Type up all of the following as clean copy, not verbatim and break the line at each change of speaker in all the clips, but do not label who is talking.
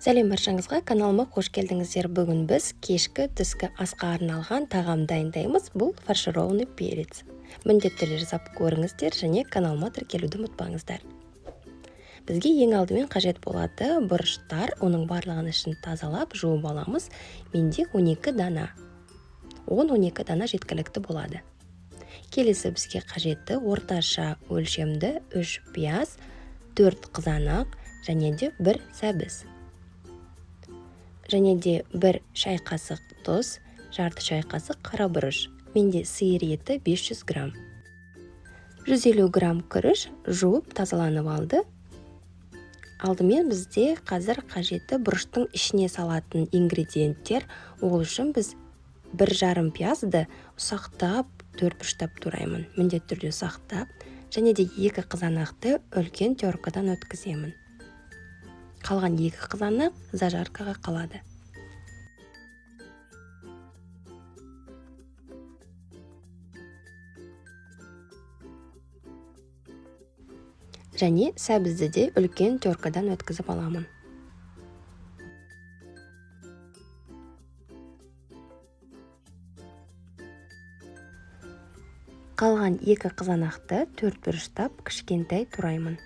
Сәлем баршаңызға, каналыма қош келдіңіздер. Бүгін біз кешкі түскі асқа арналған тағам дайындаймыз. Бұл фаршированный перец. Міндетті түрде жасап көріңіздер және каналыма тіркелуді ұмытпаңыздар. Бізге ең алдымен қажет болады бұрыштар. Оның барлығын ішін тазалап, жуып аламыз. Менде 12 дана. 10-12 дана жеткілікті болады. Келесі бізге қажетті орташа өлшемді 3 пияз, 4 қызанақ және де 1 сәбіз. Және де 1 шай қасық тұз, жарты шай қасық қара бұрыш. Менде сиыр еті 500 грамм. 150 грамм күріш жуып тазаланып алды. Алдымен бізде қазір қажетті бұрыштың ішіне салатын ингредиенттер. Ол үшін біз 1,5 пиязды ұсақтап, 4 бұрыштап тураймын. Міндетті түрде ұсақтап, және де 2 қызанақты үлкен теркадан өткіземін. Қалған 2 қызанақ зажаркаға қалады. Және сәбізді де үлкен теркадан өткізіп аламын. Қалған 2 қызанақты 4 бұрыштап кішкентай тураймын.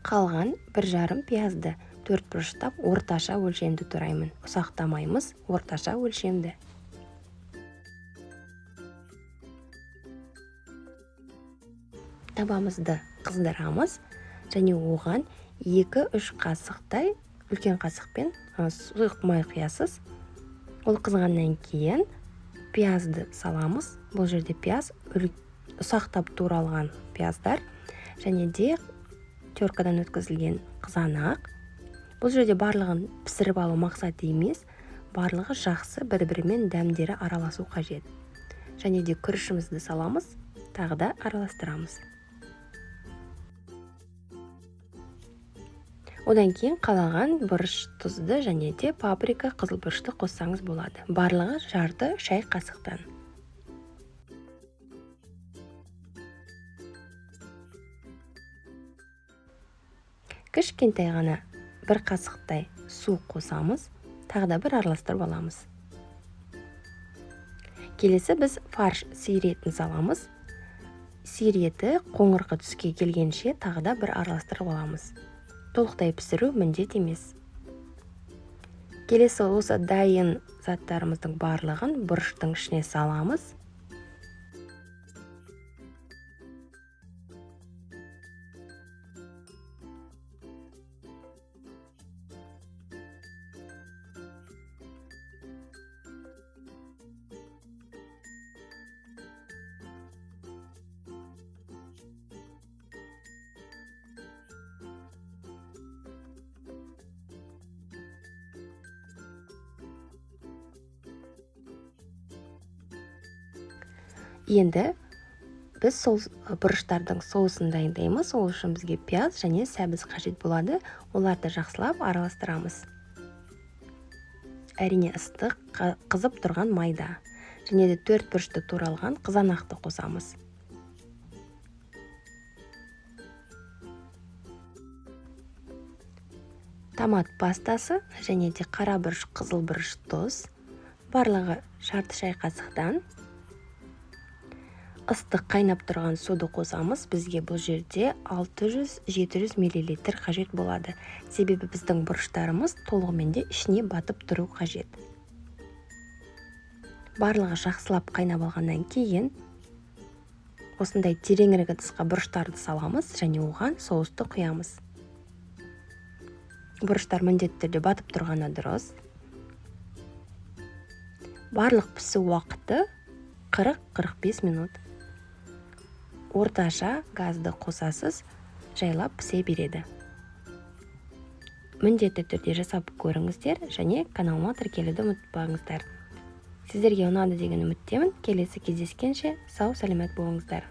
Қалған 1,5 пиязды 4 бұрыштап орташа өлшемді тураймын. Ұсақтамаймыз, орташа өлшемді. Табамызды қыздырамыз және оған 2-3 қасықтай үлкен қасықпен сұйық май құясыз. Ол қызғаннан кейін пиязды саламыз. Бұл жерде пияз ұсақтап туралған пияздар және де теркадан өткізілген қызанақ. Бұл жерде барлығын пісіріп алу мақсаты емес, барлығы жақсы бір-бірімен дәмдері араласу қажет. Және де күрішімізді саламыз, тағы да араластырамыз. Одан кейін қалаған бұрыш тұзды және де паприка қызыл бұрышты қоссаңыз болады. Барлығы жарты шай қасықтан. Кішкентай ғана 1 қасықтай су қосамыз, тағы да бір араластырып аламыз. Келесі біз фарш сиыр етін саламыз. Сиыр еті қоңырқы түске келгенше тағы да бір араластырып аламыз. Толықтай пісіру міндет емес. Келесі осы дайын заттарымыздың барлығын бұрыштың ішіне саламыз. Енді біз сол бұрыштардың соусын дайындаймыз. Ол үшін бізге пияз және сәбіз қажет болады. Оларды жақсылап араластырамыз. Әрине ыстық, қызып тұрған майда. Және де 4 бұрышты туралған қызанақты қосамыз. Томат пастасы және де қара бұрыш, қызыл бұрыш тұз. Барлығы жарты шай қасықтан. Ыстық қайнап тұрған суды қосамыз. Бізге бұл жерде 600-700 мл қажет болады. Себебі біздің бұрыштарымыз толығымен де ішіне батып тұру қажет. Барлығы жақсылап қайнап алғаннан кейін осындай тереңірек ыдысқа бұрыштарды саламыз және оған соусты құямыз. Бұрыштар міндетті түрде батып тұрғаны дұрыс. Барлық пісу уақыты 40-45 минут. Орташа газды қосасыз, жайлап пісе береді. Міндетті түрде жасап көріңіздер және каналыма тіркелуді ұмытпаңыздар. Сіздерге ұнады деген үміттемін. Келесі кездескенше сау саламат болыңыздар.